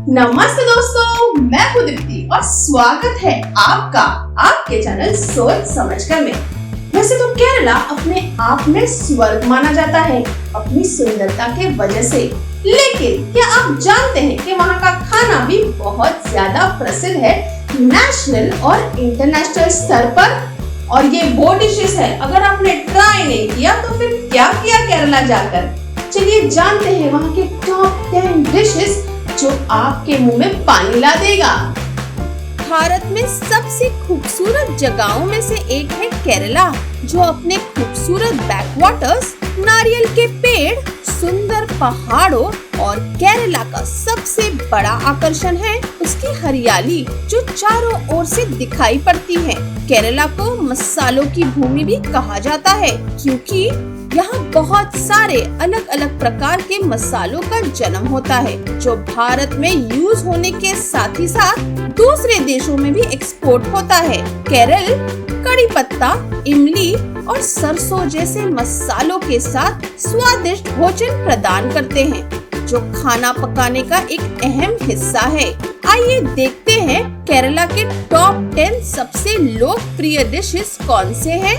नमस्ते दोस्तों, मैं हूँ दीप्ति और स्वागत है आपका आपके चैनल सोच समझकर में। वैसे तो केरला अपने आप में स्वर्ग माना जाता है अपनी सुंदरता के वजह से, लेकिन क्या आप जानते हैं कि वहाँ का खाना भी बहुत ज्यादा प्रसिद्ध है नेशनल और इंटरनेशनल स्तर पर। और ये वो डिशेस है, अगर आपने ट्राई नहीं किया तो फिर क्या किया केरला जाकर। चलिए जानते हैं वहाँ के टॉप 10 डिशेस जो आपके मुंह में पानी ला देगा। भारत में सबसे खूबसूरत जगहों में से एक है केरला, जो अपने खूबसूरत बैकवाटर्स, नारियल के पेड़, सुंदर पहाड़ों और केरला का सबसे बड़ा आकर्षण है उसकी हरियाली जो चारों ओर से दिखाई पड़ती है। केरला को मसालों की भूमि भी कहा जाता है क्योंकि यहाँ बहुत सारे अलग अलग प्रकार के मसालों का जन्म होता है जो भारत में यूज होने के साथ ही साथ दूसरे देशों में भी एक्सपोर्ट होता है। केरल कड़ी पत्ता, इमली और सरसों जैसे मसालों के साथ स्वादिष्ट भोजन प्रदान करते हैं जो खाना पकाने का एक अहम हिस्सा है। आइए देखते हैं केरला के टॉप 10 सबसे लोकप्रिय डिशेस कौन से हैं।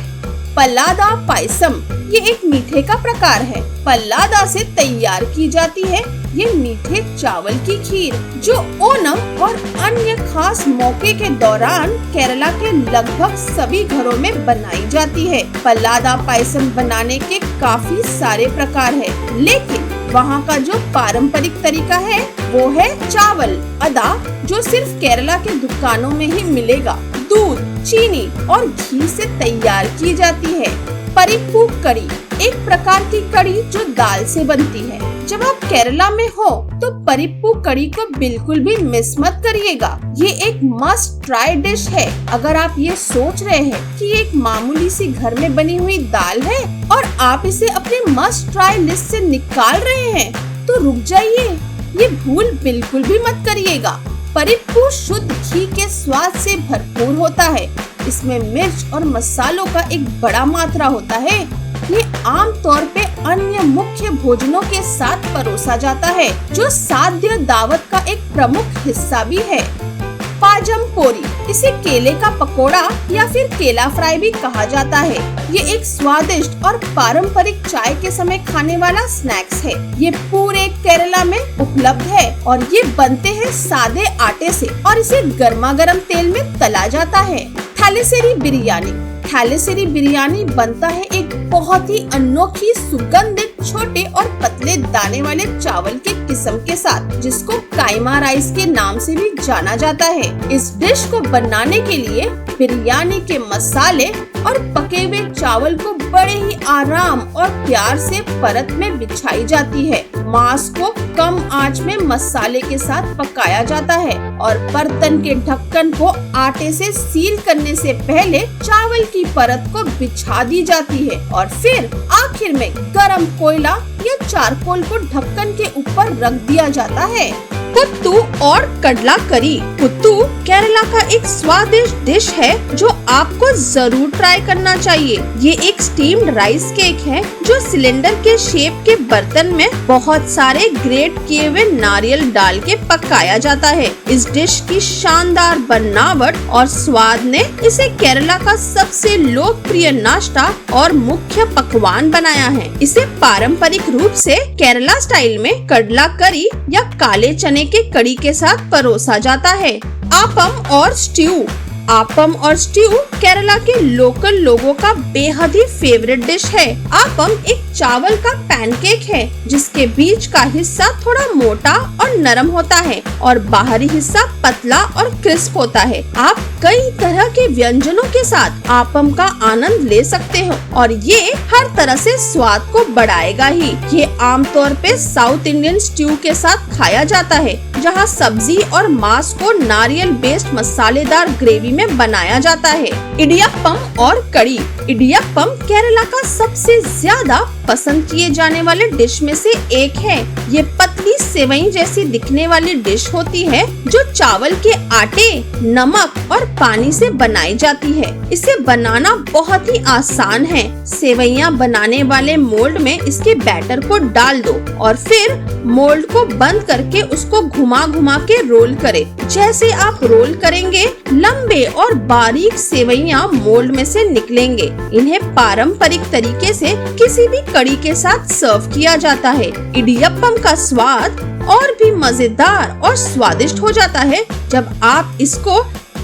पल्लादा पायसम, ये एक मीठे का प्रकार है। पल्लादा से तैयार की जाती है ये मीठे चावल की खीर जो ओणम और अन्य खास मौके के दौरान केरला के लगभग सभी घरों में बनाई जाती है। पल्लादा पायसम बनाने के काफी सारे प्रकार है, लेकिन वहाँ का जो पारंपरिक तरीका है वो है चावल अदा, जो सिर्फ केरला के दुकानों में ही मिलेगा। दूध, चीनी और घी से तैयार की जाती है। परिप्पू कड़ी, एक प्रकार की कड़ी जो दाल से बनती है। जब आप केरला में हो तो परिप्पू कड़ी को बिल्कुल भी मिस मत करिएगा। ये एक मस्ट ट्राई डिश है। अगर आप ये सोच रहे हैं कि एक मामूली सी घर में बनी हुई दाल है और आप इसे अपने मस्ट ट्राई लिस्ट से निकाल रहे हैं तो रुक जाइए, ये भूल बिल्कुल भी मत करिएगा। परिप्पू शुद्ध घी के स्वाद से भरपूर होता है। इसमें मिर्च और मसालों का एक बड़ा मात्रा होता है। ये आमतौर पे अन्य मुख्य भोजनों के साथ परोसा जाता है जो साद्य दावत का एक प्रमुख हिस्सा भी है। पाजम पोरी, इसे केले का पकोड़ा या फिर केला फ्राई भी कहा जाता है। ये एक स्वादिष्ट और पारंपरिक चाय के समय खाने वाला स्नैक्स है। ये पूरे केरला में उपलब्ध है और ये बनते हैं सादे आटे से और इसे गर्मा गर्म तेल में तला जाता है। थालीसेरी बिरयानी, थालीसेरी बिरयानी बनता है एक बहुत ही अनोखी सुगंधित छोटे और पतले दाने वाले चावल के किस्म के साथ, जिसको काइमा राइस के नाम से भी जाना जाता है। इस डिश को बनाने के लिए बिरयानी के मसाले और पके हुए चावल को बड़े ही आराम और प्यार से परत में बिछाई जाती है। मांस को कम आंच में मसाले के साथ पकाया जाता है और बर्तन के ढक्कन को आटे से सील करने से पहले चावल की परत को बिछा दी जाती है और फिर आखिर में गरम कोयला या चारकोल को ढक्कन के ऊपर रख दिया जाता है। पुत्तू और कडला करी, पुत्तू केरला का एक स्वादिष्ट डिश है जो आपको जरूर ट्राई करना चाहिए। ये एक स्टीम्ड राइस केक है जो सिलेंडर के शेप के बर्तन में बहुत सारे ग्रेट किए हुए नारियल डाल के पकाया जाता है। इस डिश की शानदार बनावट और स्वाद ने इसे केरला का सबसे लोकप्रिय नाश्ता और मुख्य पकवान बनाया है। इसे पारंपरिक रूप से केरला स्टाइल में कडला करी या काले चने के कड़ी के साथ परोसा जाता है। आपम और स्ट्यू, आपम और स्ट्यू केरला के लोकल लोगों का बेहद ही फेवरेट डिश है। आपम एक चावल का पैनकेक है जिसके बीच का हिस्सा थोड़ा मोटा और नरम होता है और बाहरी हिस्सा पतला और क्रिस्प होता है। आप कई तरह के व्यंजनों के साथ आपम का आनंद ले सकते हो और ये हर तरह से स्वाद को बढ़ाएगा ही। ये आमतौर पे साउथ इंडियन स्ट्यू के साथ खाया जाता है जहाँ सब्जी और मांस को नारियल बेस्ड मसालेदार ग्रेवी में बनाया जाता है। इडियप्पम और कड़ी, इडियप्पम केरला का सबसे ज्यादा पसंद किए जाने वाले डिश में से एक है। ये पतली सादी सेवई जैसी दिखने वाली डिश होती है जो चावल के आटे, नमक और पानी से बनाई जाती है। इसे बनाना बहुत ही आसान है। सेवइयां बनाने वाले मोल्ड में इसके बैटर को डाल दो और फिर मोल्ड को बंद करके उसको घुमा घुमा के रोल करें। जैसे आप रोल करेंगे लंबे और बारीक सेवइयां मोल्ड में से निकलेंगे। इन्हें पारंपरिक तरीके से किसी भी कड़ी के साथ सर्व किया जाता है। इडियप्पम का स्वाद और भी मजेदार और स्वादिष्ट हो जाता है जब आप इसको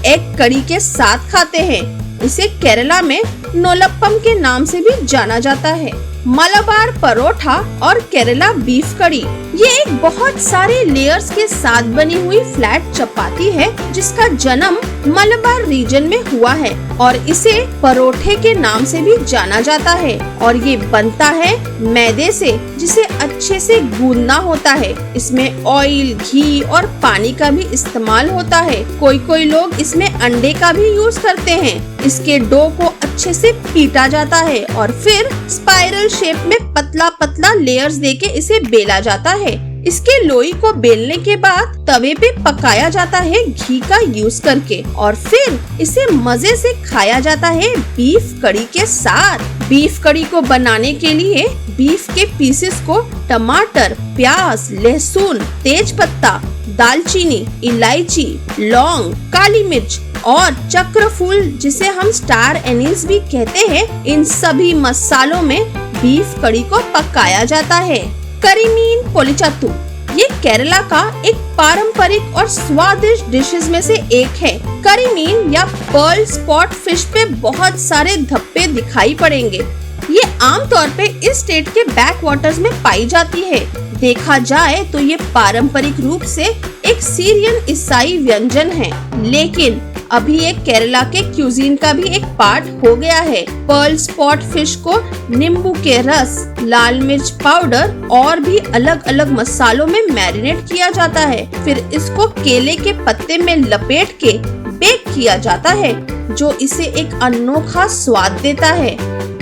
एग कड़ी के साथ खाते हैं। इसे केरला में नोलप्पम के नाम से भी जाना जाता है। मलबार परोठा और केरला बीफ कड़ी ये एक बहुत सारे लेयर्स के साथ बनी हुई फ्लैट चपाती है जिसका जन्म मलबार रीजन में हुआ है और इसे परोठे के नाम से भी जाना जाता है। और ये बनता है मैदे से जिसे अच्छे से गूंदना होता है। इसमें ऑयल, घी और पानी का भी इस्तेमाल होता है। कोई लोग इसमें अंडे का भी यूज करते हैं। इसके डो को अच्छे से पीटा जाता है और फिर स्पाइरल शेप में पतला पतला लेयर्स देके इसे बेला जाता है। इसके लोई को बेलने के बाद तवे पे पकाया जाता है घी का यूज करके और फिर इसे मजे से खाया जाता है बीफ कड़ी के साथ। बीफ कड़ी को बनाने के लिए बीफ के पीसेस को टमाटर, प्याज, लहसुन, तेज पत्ता, दालचीनी, इलायची, लौंग, काली मिर्च और चक्रफूल जिसे हम स्टार एनीस भी कहते हैं, इन सभी मसालों में बीफ कड़ी को पकाया जाता है। करीमीन पोलिचातू ये केरला का एक पारंपरिक और स्वादिष्ट डिशेस में से एक है। करीमीन या पर्ल स्पॉट फिश पे बहुत सारे धब्बे दिखाई पड़ेंगे। ये आमतौर पे इस स्टेट के बैक वाटर्स में पाई जाती है। देखा जाए तो ये पारंपरिक रूप से एक सीरियन ईसाई व्यंजन है, लेकिन अभी ये केरला के क्यूजीन का भी एक पार्ट हो गया है। पर्ल स्पॉट फिश को नींबू के रस, लाल मिर्च पाउडर और भी अलग अलग मसालों में मैरिनेट किया जाता है। फिर इसको केले के पत्ते में लपेट के बेक किया जाता है जो इसे एक अनोखा स्वाद देता है।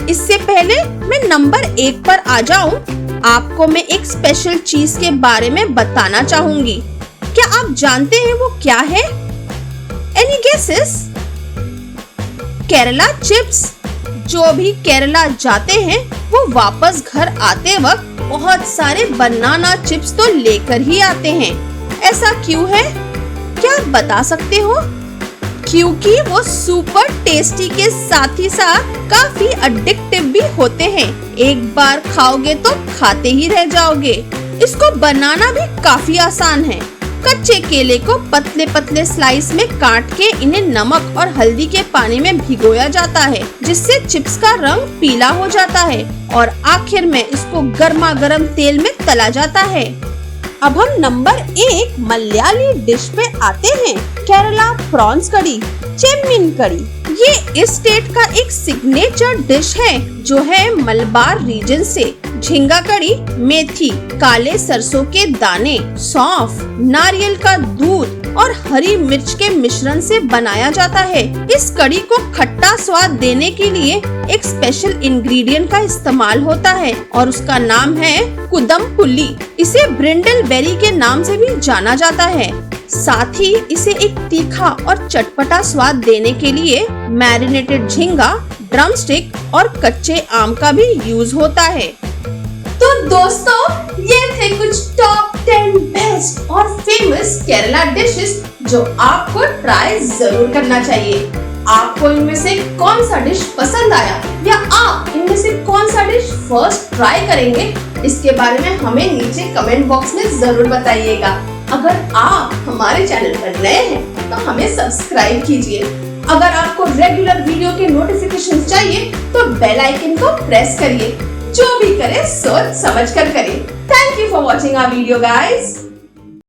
इससे पहले मैं नंबर 1 पर आ जाऊं, आपको मैं एक स्पेशल चीज के बारे में बताना चाहूंगी। क्या आप जानते हैं वो क्या है? Any guesses? केरला चिप्स। जो भी केरला जाते हैं वो वापस घर आते वक्त बहुत सारे बनाना चिप्स तो लेकर ही आते हैं। ऐसा क्यों है? क्या आप बता सकते हो? क्योंकि वो सुपर टेस्टी के साथ ही साथ काफी एडिक्टिव भी होते हैं। एक बार खाओगे तो खाते ही रह जाओगे। इसको बनाना भी काफी आसान है। कच्चे केले को पतले पतले स्लाइस में काट के इन्हें नमक और हल्दी के पानी में भिगोया जाता है जिससे चिप्स का रंग पीला हो जाता है और आखिर में इसको गर्मा गर्म तेल में तला जाता है। अब हम नंबर 1 मलयाली डिश पे आते हैं, केरला प्रॉन्स कड़ी, चेम्मीन कड़ी। ये इस स्टेट का एक सिग्नेचर डिश है जो है मलबार रीजन से। झींगा कड़ी मेथी, काले सरसों के दाने, सौंफ, नारियल का दूध और हरी मिर्च के मिश्रण से बनाया जाता है। इस कड़ी को खट्टा स्वाद देने के लिए एक स्पेशल इंग्रेडिएंट का इस्तेमाल होता है और उसका नाम है कुदम पुली। इसे ब्रिंडल बेरी के नाम से भी जाना जाता है। साथ ही इसे एक तीखा और चटपटा स्वाद देने के लिए मैरिनेटेड झींगा, ड्रमस्टिक और कच्चे आम का भी यूज होता है। तो दोस्तों ये थे कुछ टॉप 10 बेस्ट और फेमस केरला डिशेस जो आपको ट्राई जरूर करना चाहिए। आपको इनमें से कौन सा डिश पसंद आया या आप इनमें से कौन सा डिश फर्स्ट ट्राई करेंगे, इसके बारे में हमें नीचे कमेंट बॉक्स में जरूर बताइएगा। अगर आप हमारे चैनल पर नए हैं तो हमें सब्सक्राइब कीजिए। अगर आपको रेगुलर वीडियो के नोटिफिकेशन चाहिए तो बेल आइकन को प्रेस करिए। जो भी करें सोच समझ कर करें। Thank you for watching our video guys.